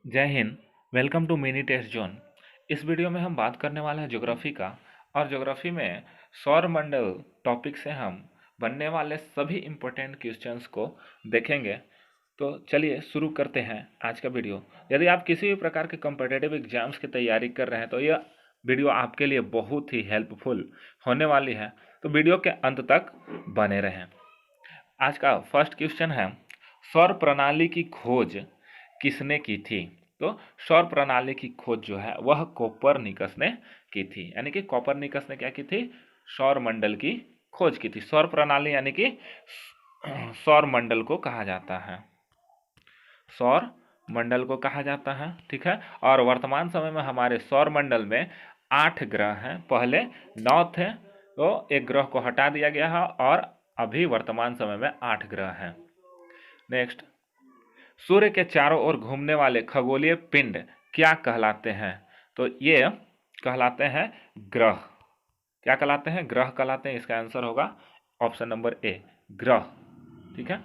जय हिंद। Welcome to mini test zone. इस वीडियो में हम बात करने वाले हैं ज्योग्राफी का। और ज्योग्राफी में सौर मंडल टॉपिक से हम बनने वाले सभी इम्पोर्टेंट क्वेश्चंस को देखेंगे। तो चलिए शुरू करते हैं आज का वीडियो। यदि आप किसी भी प्रकार के कॉम्पिटिटिव एग्जाम्स की तैयारी कर रहे हैं तो यह वीडियो आपके लिए बहुत ही हेल्पफुल होने वाली है। तो वीडियो के अंत तक बने रहें। आज का फर्स्ट क्वेश्चन है, सौर प्रणाली की खोज किसने की थी? तो सौर प्रणाली की खोज जो है वह कोपरनिकस ने की थी। यानी कि कोपरनिकस ने क्या की थी? सौर मंडल की खोज की थी। सौर प्रणाली यानी कि सौर मंडल को कहा जाता है, सौर मंडल को कहा जाता है। ठीक है। और वर्तमान समय में हमारे सौर मंडल में 8 ग्रह हैं। पहले 9 थे, तो एक ग्रह को हटा दिया गया है और अभी वर्तमान समय में 8 ग्रह हैं। नेक्स्ट, सूर्य के चारों ओर घूमने वाले खगोलीय पिंड क्या कहलाते हैं? तो ये कहलाते हैं ग्रह। क्या कहलाते हैं? ग्रह कहलाते हैं। इसका आंसर होगा ऑप्शन नंबर ए, ग्रह। ठीक है।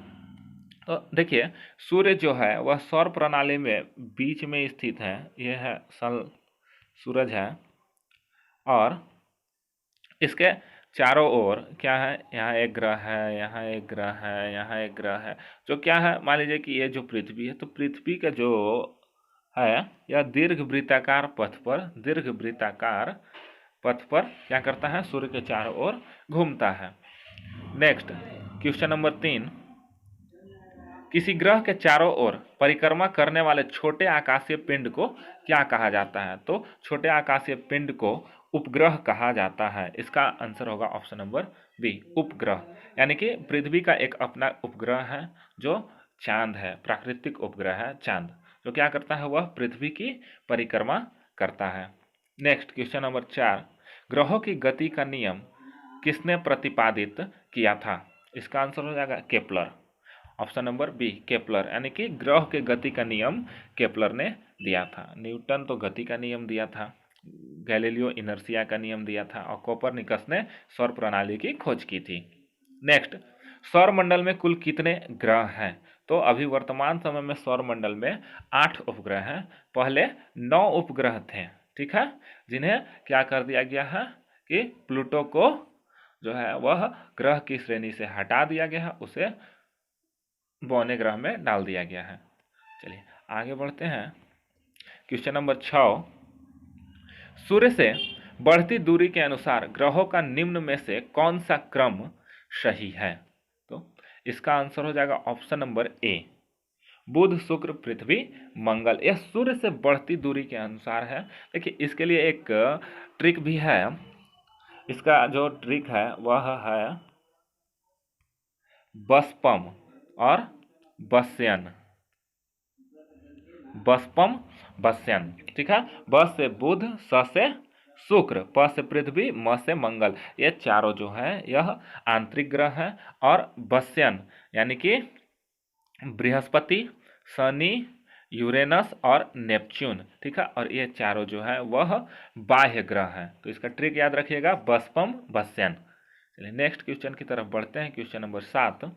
तो देखिए, सूर्य जो है वह सौर प्रणाली में बीच में स्थित है। यह है सन, सूरज है। और इसके चारों ओर क्या है? यहाँ एक ग्रह है, यहाँ एक ग्रह है, यहाँ एक ग्रह है। जो क्या है, मान लीजिए कि ये जो पृथ्वी है, तो पृथ्वी का जो है यह दीर्घ वृत्ताकार पथ पर क्या करता है? सूर्य के चारों ओर घूमता है। नेक्स्ट, क्वेश्चन नंबर 3, किसी ग्रह के चारों ओर परिक्रमा करने वाले छोटे आकाशीय पिंड को क्या कहा जाता है? तो छोटे आकाशीय पिंड को उपग्रह कहा जाता है। इसका आंसर होगा ऑप्शन नंबर बी, उपग्रह। यानी कि पृथ्वी का एक अपना उपग्रह है जो चांद है, प्राकृतिक उपग्रह है चांद, जो क्या करता है? वह पृथ्वी की परिक्रमा करता है। नेक्स्ट, क्वेश्चन नंबर 4, ग्रहों की गति का नियम किसने प्रतिपादित किया था? इसका आंसर हो जाएगा Kepler. Option number B, Kepler. यानी कि ग्रह के गति का नियम केपलर ने दिया था। न्यूटन तो गति का नियम दिया था, गैलीलियो इनर्शिया का नियम दिया था, और कोपरनिकस ने सौर प्रणाली की खोज की थी। नेक्स्ट, सौर मंडल में कुल कितने ग्रह हैं? तो अभी वर्तमान समय में सौर मंडल में 8 उपग्रह हैं। पहले 9 उपग्रह थे। ठीक है, जिन्हें क्या कर दिया गया है कि प्लूटो को जो है वह ग्रह की श्रेणी से हटा दिया गया है, उसे बौने ग्रह में डाल दिया गया है। चलिए आगे बढ़ते हैं। क्वेश्चन नंबर 6, सूर्य से बढ़ती दूरी के अनुसार ग्रहों का निम्न में से कौन सा क्रम सही है? तो इसका आंसर हो जाएगा option number A, Budh Shukra पृथ्वी मंगल। यह सूर्य से बढ़ती दूरी के अनुसार है। देखिए, इसके लिए एक ट्रिक भी है। इसका जो ट्रिक है वह है बसपम और बस्यन। बसपम, बस्यन। ठीक है। बस से बुध, स से शुक्र, प से पृथ्वी, म से मंगल। ये चारों जो है यह आंतरिक ग्रह है। और बस्यन यानी कि बृहस्पति, शनि, यूरेनस और नेपच्यून। ठीक है। और ये चारों जो है वह बाह्य ग्रह हैं। तो इसका ट्रिक याद रखिएगा, बसपम बस्यन। चलिए नेक्स्ट क्वेश्चन की तरफ बढ़ते हैं। क्वेश्चन नंबर 7,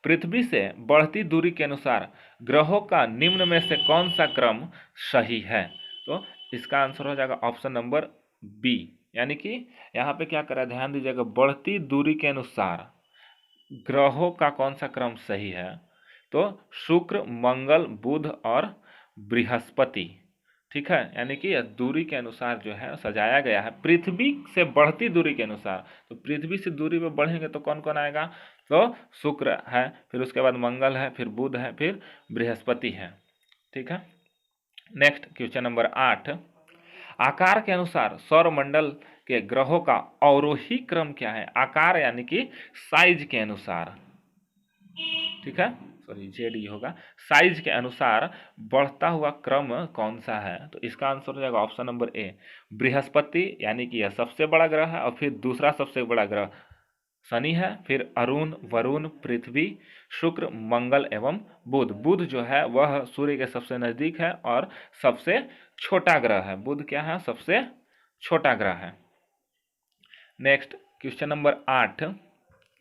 पृथ्वी से बढ़ती दूरी के अनुसार ग्रहों का निम्न में से कौन सा क्रम सही है? तो इसका आंसर हो जाएगा ऑप्शन नंबर बी। यानी कि यहाँ पे क्या करा, ध्यान दीजिएगा, बढ़ती दूरी के अनुसार ग्रहों का कौन सा क्रम सही है? तो शुक्र, मंगल, बुध और बृहस्पति। ठीक है। यानी कि यह दूरी के अनुसार जो है सजाया गया है, पृथ्वी से बढ़ती दूरी के अनुसार। तो पृथ्वी से दूरी पे बढ़ेंगे तो कौन कौन आएगा? तो शुक्र है, फिर उसके बाद मंगल है, फिर बुध है, फिर बृहस्पति है। ठीक है। नेक्स्ट क्वेश्चन नंबर 8, आकार के अनुसार सौरमंडल के ग्रहों का अवरोही क्रम क्या है? आकार यानी कि साइज के अनुसार। ठीक है, सॉरी जेड ही होगा। साइज के अनुसार बढ़ता हुआ क्रम कौन सा है? तो इसका आंसर हो जाएगा ऑप्शन नंबर ए, बृहस्पति। यानी कि यह सबसे बड़ा ग्रह है। और फिर दूसरा सबसे बड़ा ग्रह शनि है, फिर अरुण, वरुण, पृथ्वी, शुक्र, मंगल एवं बुध। बुध जो है वह सूर्य के सबसे नजदीक है और सबसे छोटा ग्रह है। बुध क्या है? सबसे छोटा ग्रह है। नेक्स्ट क्वेश्चन नंबर 8,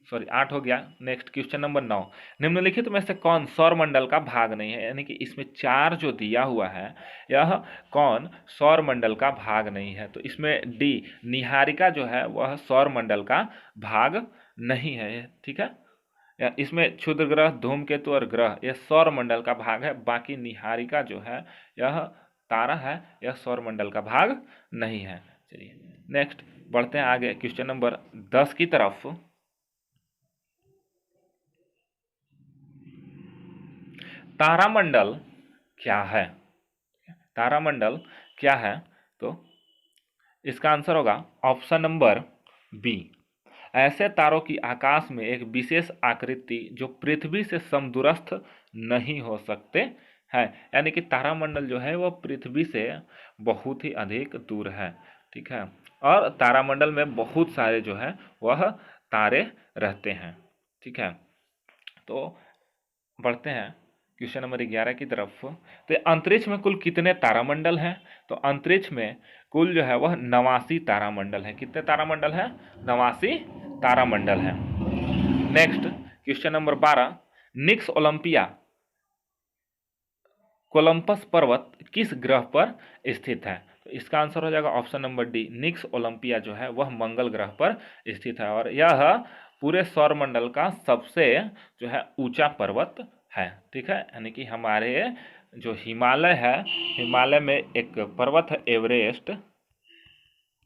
सॉरी 8 हो गया। नेक्स्ट क्वेश्चन नंबर 9, निम्नलिखित में से कौन सौरमंडल का भाग नहीं है, यानी कि इसमें 4 जो दिया हुआ है यह कौन सौरमंडल का भाग नहीं है। तो इसमें डी निहारिका जो है वह सौरमंडल का भाग नहीं है, ठीक है। इसमें क्षुद्र ग्रह, धूमकेतु और ग्रह यह सौरमंडल का भाग है, बाकी निहारिका जो है यह तारा है, यह सौरमंडल का भाग नहीं है। चलिए नेक्स्ट बढ़ते हैं आगे क्वेश्चन नंबर 10 की तरफ। तारामंडल क्या है? तारामंडल क्या है? तो इसका आंसर होगा ऑप्शन नंबर बी। ऐसे तारों की आकाश में एक विशेष आकृति जो पृथ्वी से समदूरस्थ नहीं हो सकते हैं, यानी कि तारामंडल जो है वह पृथ्वी से बहुत ही अधिक दूर है, ठीक है। और तारामंडल में बहुत सारे जो है वह तारे रहते हैं, ठीक है। तो बढ़ते हैं क्वेश्चन नंबर 11 की तरफ। तो अंतरिक्ष में कुल कितने तारामंडल हैं? तो अंतरिक्ष में कुल जो है वह 89 तारामंडल है। कितने तारामंडल है? 89 तारामंडल है। नेक्स्ट क्वेश्चन नंबर 12, निक्स ओलंपिया कोलंबस पर्वत किस ग्रह पर स्थित है? तो इसका आंसर हो जाएगा ऑप्शन नंबर डी। निक्स ओलंपिया जो है वह मंगल ग्रह पर स्थित है और यह पूरे सौरमंडल का सबसे जो है ऊंचा पर्वत है, ठीक है। यानी कि हमारे जो हिमालय है, हिमालय में एक पर्वत है एवरेस्ट,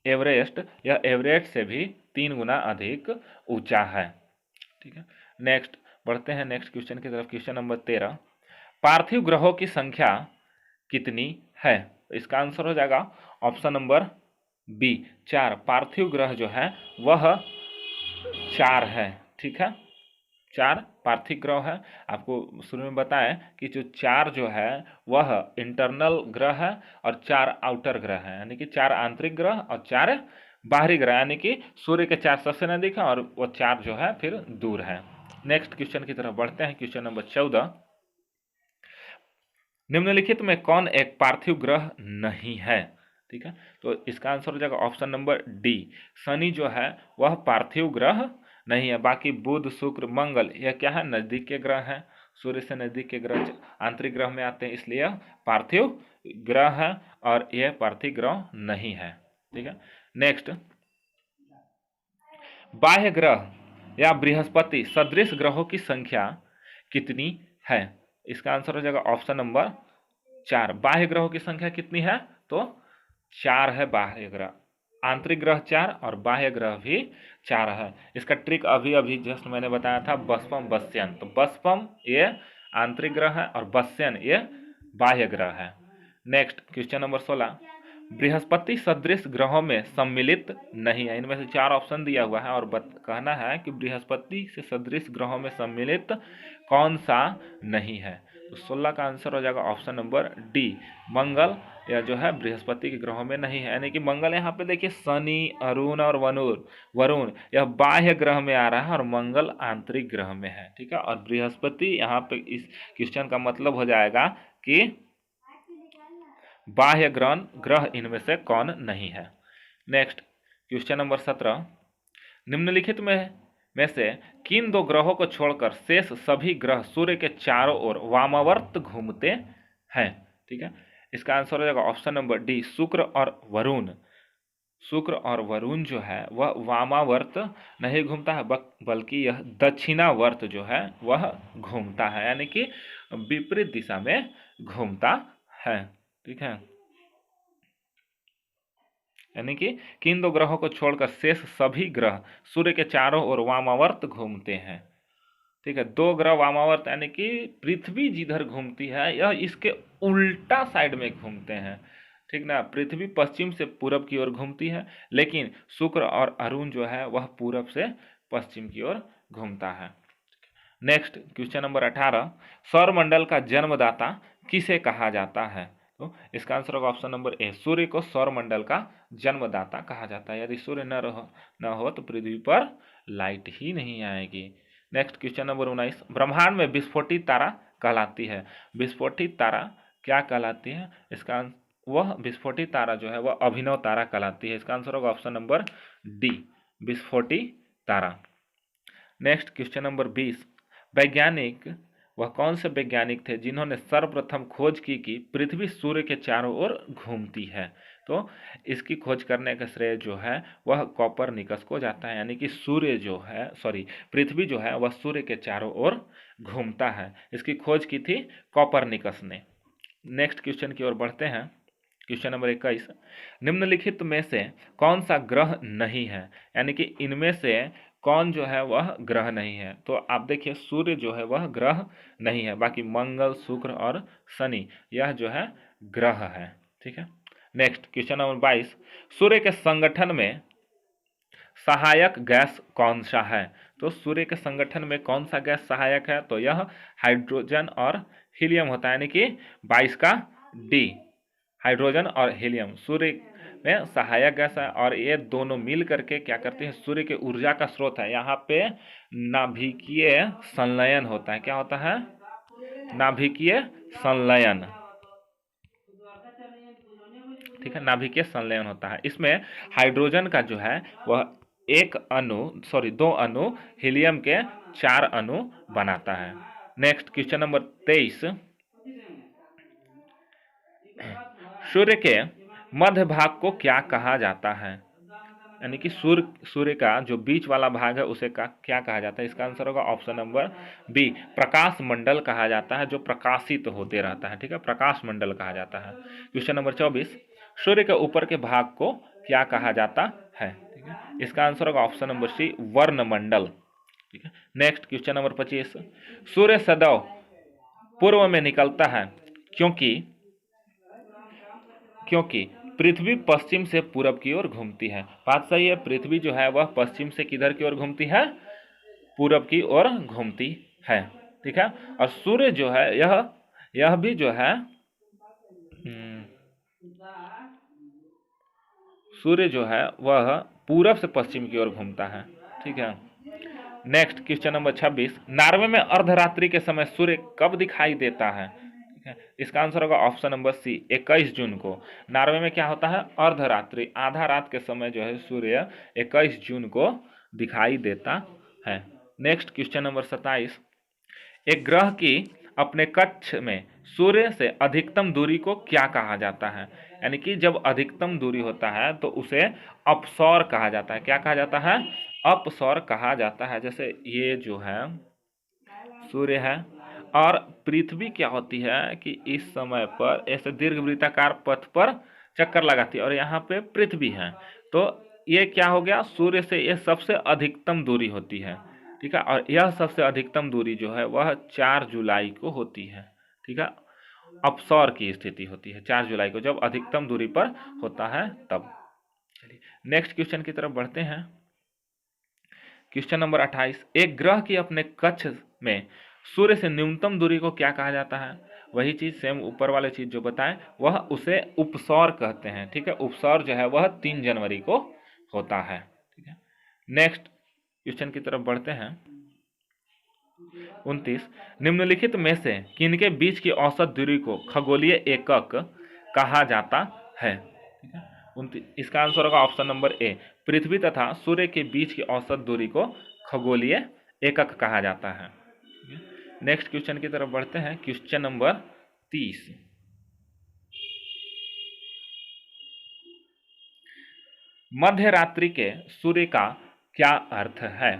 एवरेस्ट यह एवरेस्ट से भी 3 गुना अधिक ऊंचा है, ठीक है। नेक्स्ट बढ़ते हैं नेक्स्ट क्वेश्चन की तरफ। क्वेश्चन नंबर 13, पार्थिव ग्रहों की संख्या कितनी है? इसका आंसर हो जाएगा ऑप्शन नंबर बी 4। पार्थिव ग्रह जो है वह 4 है, ठीक है। 4 पार्थिव ग्रह है। आपको शुरू में बताएं कि जो 4 जो है वह इंटरनल ग्रह है और 4 आउटर ग्रह है, यानी कि 4 आंतरिक ग्रह और 4 बाहरी ग्रह, यानी कि सूर्य के 4 सबसे नजदीक है और वो 4 जो है फिर दूर है। नेक्स्ट क्वेश्चन की तरफ बढ़ते हैं। क्वेश्चन नंबर 14, निम्नलिखित में कौन एक पार्थिव ग्रह नहीं है? ठीक है, तो इसका आंसर हो जाएगा ऑप्शन नंबर डी। शनि जो है वह पार्थिव ग्रह नहीं है। बाकी बुध, शुक्र, मंगल यह क्या है? नजदीक के ग्रह हैं, सूर्य से नजदीक के ग्रह आंतरिक ग्रह में आते हैं, इसलिए यह पार्थिव ग्रह है और यह पार्थिव ग्रह नहीं है, ठीक है। नेक्स्ट, बाह्य ग्रह या बृहस्पति सदृश ग्रहों की संख्या कितनी है? इसका आंसर हो जाएगा ऑप्शन नंबर 4। बाह्य ग्रहों की संख्या कितनी है? तो 4 है बाह्य ग्रह। आंतरिक ग्रह 4 और बाह्य ग्रह भी 4 है। इसका ट्रिक अभी अभी जस्ट मैंने बताया था, बस्पम बस्यन। तो बस्पम ये आंतरिक ग्रह है और बस्यन ये बाह्य ग्रह है। नेक्स्ट क्वेश्चन नंबर 16, बृहस्पति सदृश ग्रहों में सम्मिलित नहीं है। इनमें से 4 ऑप्शन दिया हुआ है और कहना है कि बृहस्पति से सदृश ग्रहों में सम्मिलित कौन सा नहीं है। तो 16 का आंसर हो जाएगा ऑप्शन नंबर डी, मंगल या जो है बृहस्पति के ग्रहों में नहीं है। यानी कि मंगल यहाँ पे देखिए शनि, अरुण और वरुण यह बाह्य ग्रह में आ रहा है और मंगल आंतरिक ग्रह में है, ठीक है। और बृहस्पति यहाँ पे इस क्वेश्चन का मतलब हो जाएगा कि बाह्य ग्रह इनमें से कौन नहीं है। नेक्स्ट क्वेश्चन नंबर 17, निम्नलिखित में से किन 2 ग्रहों को छोड़कर शेष सभी ग्रह सूर्य के चारों ओर वामावर्त घूमते हैं? ठीक है, इसका आंसर हो जाएगा ऑप्शन नंबर डी, शुक्र और वरुण। शुक्र और वरुण जो है वह वामावर्त नहीं घूमता है, बल्कि यह दक्षिणावर्त जो है वह घूमता है, यानी कि विपरीत दिशा में घूमता है, ठीक है। यानी कि किन 2 ग्रहों को छोड़कर शेष सभी ग्रह सूर्य के चारों ओर वामावर्त घूमते हैं, ठीक है। 2 ग्रह वामावर्त यानी कि पृथ्वी जिधर घूमती है यह इसके उल्टा साइड में घूमते हैं, ठीक ना। पृथ्वी पश्चिम से पूरब की ओर घूमती है, लेकिन शुक्र और अरुण जो है वह पूरब से पश्चिम की ओर घूमता है। नेक्स्ट क्वेश्चन नंबर 18, सौरमंडल का जन्मदाता किसे कहा जाता है? तो इसका आंसर होगा ऑप्शन नंबर ए, सूर्य को सौरमंडल का जन्मदाता कहा जाता है। यदि सूर्य न हो तो पृथ्वी पर लाइट ही नहीं आएगी। नेक्स्ट क्वेश्चन नंबर 19, ब्रह्मांड में विस्फोटित तारा कहलाती है। विस्फोटित तारा क्या कहलाती है? इसका वह विस्फोटित तारा जो है वह अभिनव तारा कहलाती है। इसका आंसर होगा ऑप्शन नंबर डी, विस्फोटित तारा। नेक्स्ट क्वेश्चन नंबर 20, वैज्ञानिक वह कौन से वैज्ञानिक थे जिन्होंने सर्वप्रथम खोज की कि पृथ्वी सूर्य के चारों ओर घूमती है? तो इसकी खोज करने का श्रेय जो है वह कॉपरनिकस को जाता है, यानी कि सूर्य जो है पृथ्वी जो है वह सूर्य के चारों ओर घूमता है। इसकी खोज की थी कॉपरनिकस ने। नेक्स्ट क्वेश्चन की ओर बढ़ते हैं। क्वेश्चन नंबर 21, निम्नलिखित में से कौन सा ग्रह नहीं है, यानी कि इनमें से कौन जो है वह ग्रह नहीं है? तो आप देखिए सूर्य जो है वह ग्रह नहीं है, बाकी मंगल, शुक्र और शनि यह जो है ग्रह है। ठीक है। नेक्स्ट क्वेश्चन नंबर 22, सूर्य के संगठन में सहायक गैस कौन सा है? तो सूर्य के संगठन में कौन सा गैस सहायक है? तो यह हाइड्रोजन और हीलियम होता है, यानी कि 22 का डी, हाइड्रोजन और हीलियम सूर्य में सहायक गैस है, और ये दोनों मिल करके क्या करते हैं? सूर्य के ऊर्जा का स्रोत है। यहाँ पे नाभिकीय संलयन होता है। क्या होता है? नाभिकीय संलयन। ठीक है, नाभिकीय संलयन होता है। इसमें हाइड्रोजन का जो है वह दो अणु हीलियम के 4 अणु बनाता है। नेक्स्ट क्वेश्चन नंबर 23, सूर्य के मध्य भाग को क्या कहा जाता है? यानी कि सूर्य का जो बीच वाला भाग है उसे क्या कहा जाता है? इसका आंसर होगा ऑप्शन नंबर बी, प्रकाश मंडल कहा जाता है, जो प्रकाशित होते रहता है। ठीक है, प्रकाश मंडल कहा जाता है। क्वेश्चन नंबर 24, सूर्य के ऊपर के भाग को क्या कहा जाता है? ठीक है, इसका आंसर होगा ऑप्शन नंबर सी, वर्णमंडल। ठीक है। नेक्स्ट क्वेश्चन नंबर 25, सूर्य सदैव पूर्व में निकलता है क्योंकि पृथ्वी पश्चिम से पूरब की ओर घूमती है। बात सही है, पृथ्वी जो है वह पश्चिम से किधर की ओर घूमती है? पूरब की ओर घूमती है। ठीक है, और सूर्य जो है यह भी जो है सूर्य जो है वह पूरब से पश्चिम की ओर घूमता है। ठीक है। नेक्स्ट क्वेश्चन नंबर 26, नॉर्वे में अर्धरात्रि के समय सूर्य कब दिखाई देता है? ठीक है, इसका आंसर होगा ऑप्शन नंबर सी, 21 जून को। नॉर्वे में क्या होता है? अर्धरात्रि, आधा रात के समय जो है सूर्य 21 जून को दिखाई देता है। नेक्स्ट क्वेश्चन नंबर 27, एक ग्रह की अपने कक्ष में सूर्य से अधिकतम दूरी को क्या कहा जाता है? यानी कि जब अधिकतम दूरी होता है तो उसे अपसौर कहा जाता है। क्या कहा जाता है? अपसौर कहा जाता है। जैसे ये जो है सूर्य है और पृथ्वी क्या होती है कि इस समय पर ऐसे दीर्घवृत्ताकार पथ पर चक्कर लगाती है, और यहाँ पे पृथ्वी है, तो ये क्या हो गया? सूर्य से ये सबसे अधिकतम दूरी होती है। ठीक है, और यह सबसे अधिकतम दूरी जो है वह 4 जुलाई को होती है। ठीक है, अपसौर की स्थिति होती है 4 जुलाई को, जब अधिकतम दूरी पर होता है तब। चलिए नेक्स्ट क्वेश्चन की तरफ बढ़ते हैं। क्वेश्चन नंबर 28, एक ग्रह की अपने कक्ष में सूर्य से न्यूनतम दूरी को क्या कहा जाता है? वही चीज सेम ऊपर वाले चीज जो बताएं वह उसे उपसौर कहते हैं। ठीक है, उपसौर जो है वह 3 जनवरी को होता है। ठीक है, नेक्स्ट क्वेश्चन की तरफ बढ़ते हैं। 29, निम्नलिखित में से किनके बीच की औसत दूरी को खगोलीय एकक कहा जाता है? ठीक है, 29, इसका आंसर होगा ऑप्शन नंबर ए, पृथ्वी तथा सूर्य के बीच की औसत दूरी को खगोलीय एकक कहा जाता है। नेक्स्ट क्वेश्चन की तरफ बढ़ते हैं। क्वेश्चन नंबर 30, मध्य रात्रि के सूर्य का क्या अर्थ है?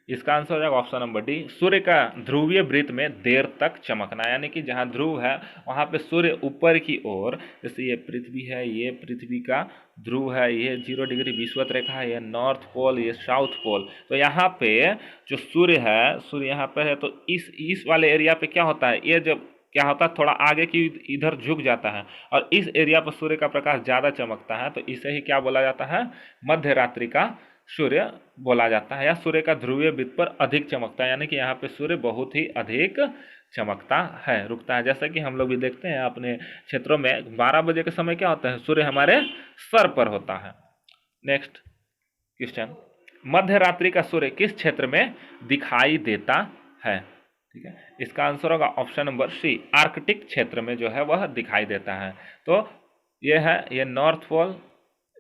इसका आंसर हो जाएगा ऑप्शन नंबर डी, सूर्य का ध्रुवीय वृत्त में देर तक चमकना। यानी कि जहां ध्रुव है वहां पे सूर्य ऊपर की ओर, जैसे ये पृथ्वी है, ये पृथ्वी का ध्रुव है, ये 0 डिग्री विषुवत रेखा है, ये नॉर्थ पोल, ये साउथ पोल, तो यहाँ पे जो सूर्य है, सूर्य यहाँ पे है, तो इस वाले एरिया पे क्या होता है? ये जब क्या होता है, थोड़ा आगे की इधर झुक जाता है, और इस एरिया पर सूर्य का प्रकाश ज्यादा चमकता है, तो इसे ही क्या बोला जाता है? मध्य रात्रि का सूर्य बोला जाता है, या सूर्य का ध्रुवीय वृत्त पर अधिक चमकता है। यानी कि यहाँ पे सूर्य बहुत ही अधिक चमकता है, रुकता है। जैसा कि हम लोग भी देखते हैं अपने क्षेत्रों में 12 बजे के समय क्या होता है? सूर्य हमारे सर पर होता है। नेक्स्ट क्वेश्चन, मध्य रात्रि का सूर्य किस क्षेत्र में दिखाई देता है? ठीक है, इसका आंसर होगा ऑप्शन नंबर सी, आर्कटिक क्षेत्र में जो है वह दिखाई देता है। तो ये है, ये नॉर्थ पोल,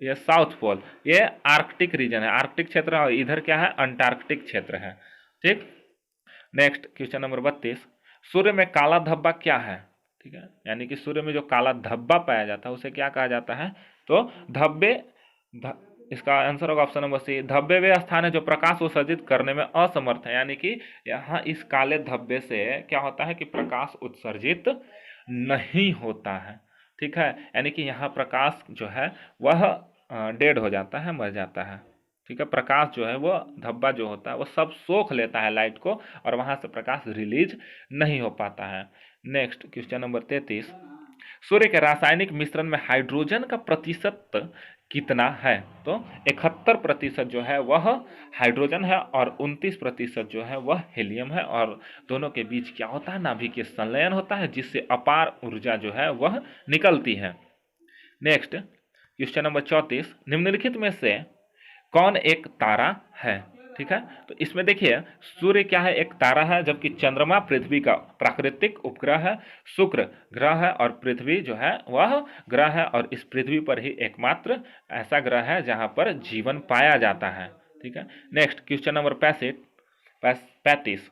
ये साउथ पोल, ये आर्कटिक रीजन है, आर्कटिक क्षेत्र है, और इधर क्या है? अंटार्कटिक क्षेत्र है। ठीक। नेक्स्ट क्वेश्चन नंबर 32, सूर्य में काला धब्बा क्या है? ठीक है, यानी कि सूर्य में जो काला धब्बा पाया जाता है उसे क्या कहा जाता है? तो धब्बे इसका आंसर होगा ऑप्शन नंबर सी, धब्बे वे स्थान है जो प्रकाश उत्सर्जित करने में असमर्थ है। यानी कि यहाँ इस काले धब्बे से क्या होता है कि प्रकाश उत्सर्जित नहीं होता है। ठीक है, यानी कि यहाँ प्रकाश जो है वह डेड हो जाता है, मर जाता है। ठीक है, प्रकाश जो है वो धब्बा जो होता है वो सब सोख लेता है लाइट को और वहां से प्रकाश रिलीज नहीं हो पाता है। नेक्स्ट क्वेश्चन नंबर 33, सूर्य के रासायनिक मिश्रण में हाइड्रोजन का प्रतिशत कितना है? तो 71% जो है वह हाइड्रोजन है और 29% जो है वह हीलियम है, और दोनों के बीच क्या होता है? नाभिकीय संलयन होता है जिससे अपार ऊर्जा जो है वह निकलती है। नेक्स्ट क्वेश्चन नंबर 34, निम्नलिखित में से कौन एक तारा है? ठीक है, तो इसमें देखिए सूर्य क्या है? एक तारा है, जबकि चंद्रमा पृथ्वी का प्राकृतिक उपग्रह है, शुक्र ग्रह है और पृथ्वी जो है वह ग्रह है, और इस पृथ्वी पर ही एकमात्र ऐसा ग्रह है जहां पर जीवन पाया जाता है। ठीक है। नेक्स्ट क्वेश्चन नंबर 35,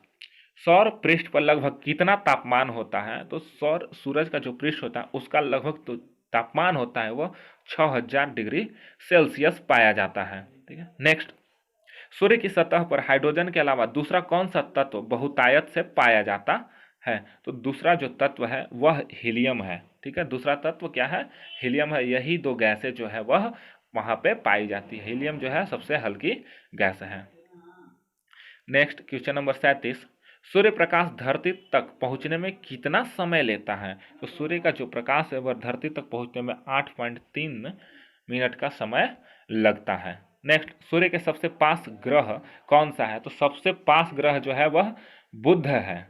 सौर पृष्ठ पर लगभग कितना तापमान होता है? तो सौर सूरज का जो पृष्ठ होता है उसका लगभग तो तापमान होता है वो 6000 डिग्री सेल्सियस पाया जाता है। ठीक है। नेक्स्ट, सूर्य की सतह पर हाइड्रोजन के अलावा दूसरा कौन सा तत्व बहुतायत से पाया जाता है? तो दूसरा जो तत्व है वह हीलियम है। ठीक है, दूसरा तत्व क्या है? हीलियम है। यही दो गैसें जो है वह वहां पे पाई जाती है। हीलियम जो है सबसे हल्की गैस है। Next question number 37, Surya Prakash धरती तक पहुंचने में कितना समय लेता है? तो सूर्य का जो प्रकाश है वह धरती तक पहुंचने में 8.3 मिनट का समय लगता है। नेक्स्ट, सूर्य के सबसे पास ग्रह कौन सा है? तो सबसे पास ग्रह जो है वह बुध है।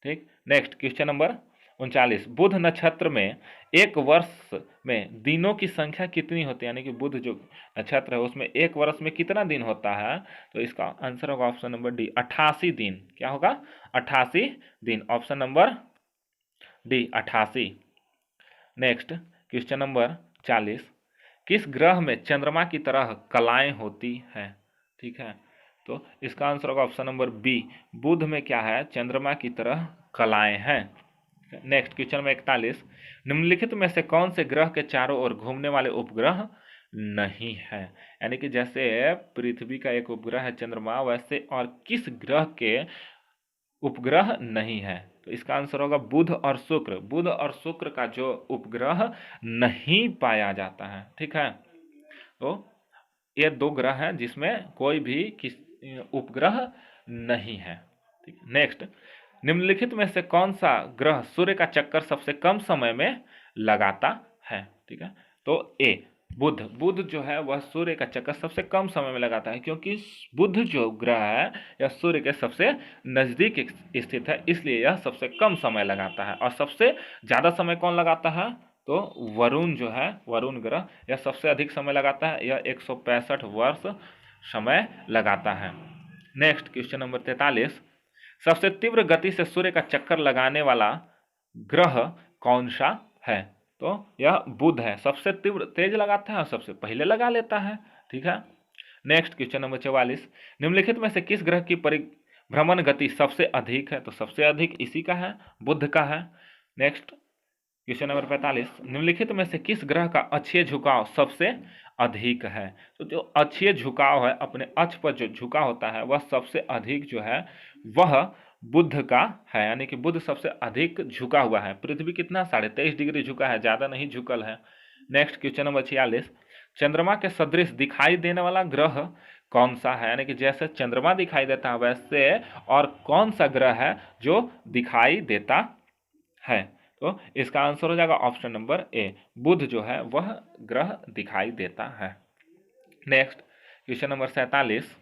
ठीक। नेक्स्ट क्वेश्चन नंबर 39, बुध नक्षत्र में एक वर्ष में दिनों की संख्या कितनी होती है? यानी कि बुध जो नक्षत्र है उसमें एक वर्ष में कितना दिन होता है? तो इसका आंसर होगा ऑप्शन नंबर डी, 88 दिन। क्या होगा? 88 दिन। Option number D, 88। Next question number 40, किस ग्रह में चंद्रमा की तरह कलाएं होती हैं? ठीक है, तो इसका आंसर होगा ऑप्शन नंबर बी, बुध में क्या है? चंद्रमा की तरह कलाएं हैं। नेक्स्ट क्वेश्चन नंबर 41, निम्नलिखित में से कौन से ग्रह के चारों ओर घूमने वाले उपग्रह नहीं है? यानी कि जैसे पृथ्वी का एक उपग्रह है चंद्रमा, वैसे और किस ग्रह के उपग्रह नहीं है? तो इसका आंसर होगा बुध और शुक्र। बुध और शुक्र का जो उपग्रह नहीं पाया जाता है। ठीक है, तो ये दो ग्रह हैं जिसमें कोई भी किस उपग्रह नहीं है। ठीक। नेक्स्ट, निम्नलिखित में से कौन सा ग्रह सूर्य का चक्कर सबसे कम समय में लगाता है? ठीक है, तो ए, बुध। बुध जो है वह सूर्य का चक्कर सबसे कम समय में लगाता है, क्योंकि बुध जो ग्रह है यह सूर्य के सबसे नजदीक स्थित है, इसलिए यह सबसे कम समय लगाता है। और सबसे ज्यादा समय कौन लगाता है? तो वरुण जो है, वरुण ग्रह, यह सबसे अधिक समय लगाता है। यह 165 वर्ष समय लगाता है। नेक्स्ट क्वेश्चन नंबर 43, सबसे तीव्र गति से सूर्य का चक्कर लगाने वाला ग्रह कौन सा है? तो यह बुध है। सबसे तीव्र तेज लगाता है और सबसे पहले लगा लेता है। ठीक है। नेक्स्ट क्वेश्चन नंबर 44, निम्नलिखित में से किस ग्रह की परिभ्रमण गति सबसे अधिक है? तो सबसे अधिक इसी का है, बुध का है। नेक्स्ट क्वेश्चन नंबर 45, निम्नलिखित में से किस ग्रह का अक्षीय झुकाव सबसे अधिक है? तो जो अक्षीय झुकाव है, अपने अक्ष पर जो झुका होता है वह सबसे अधिक जो है वह बुध का है। यानी कि बुध सबसे अधिक झुका हुआ है। पृथ्वी कितना? 23.5 डिग्री झुका है, ज्यादा नहीं झुकल है। नेक्स्ट क्वेश्चन नंबर 46, चंद्रमा के सदृश दिखाई देने वाला ग्रह कौन सा है? यानी कि जैसे चंद्रमा दिखाई देता है वैसे और कौन सा ग्रह है जो दिखाई देता है? तो इसका आंसर हो जाएगा ऑप्शन नंबर ए, बुध जो है वह ग्रह दिखाई देता है। नेक्स्ट क्वेश्चन नंबर 47,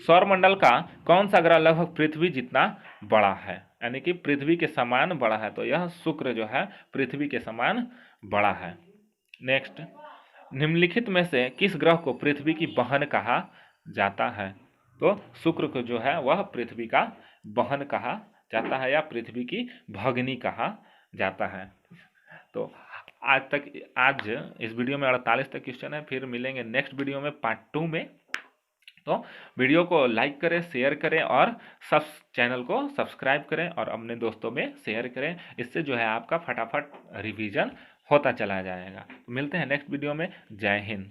सौरमंडल का कौन सा ग्रह लगभग पृथ्वी जितना बड़ा है? यानी कि पृथ्वी के समान बड़ा है, तो यह शुक्र जो है पृथ्वी के समान बड़ा है। नेक्स्ट, निम्नलिखित में से किस ग्रह को पृथ्वी की बहन कहा जाता है? तो शुक्र को जो है वह पृथ्वी का बहन कहा जाता है या पृथ्वी की भगनी कहा जाता है। तो आज इस वीडियो में 48 तक क्वेश्चन है। फिर मिलेंगे नेक्स्ट वीडियो में पार्ट 2 में। तो वीडियो को लाइक करें, शेयर करें और सब चैनल को सब्सक्राइब करें और अपने दोस्तों में शेयर करें। इससे जो है आपका फटाफट रिवीजन होता चला जाएगा। मिलते हैं नेक्स्ट वीडियो में। जय हिंद।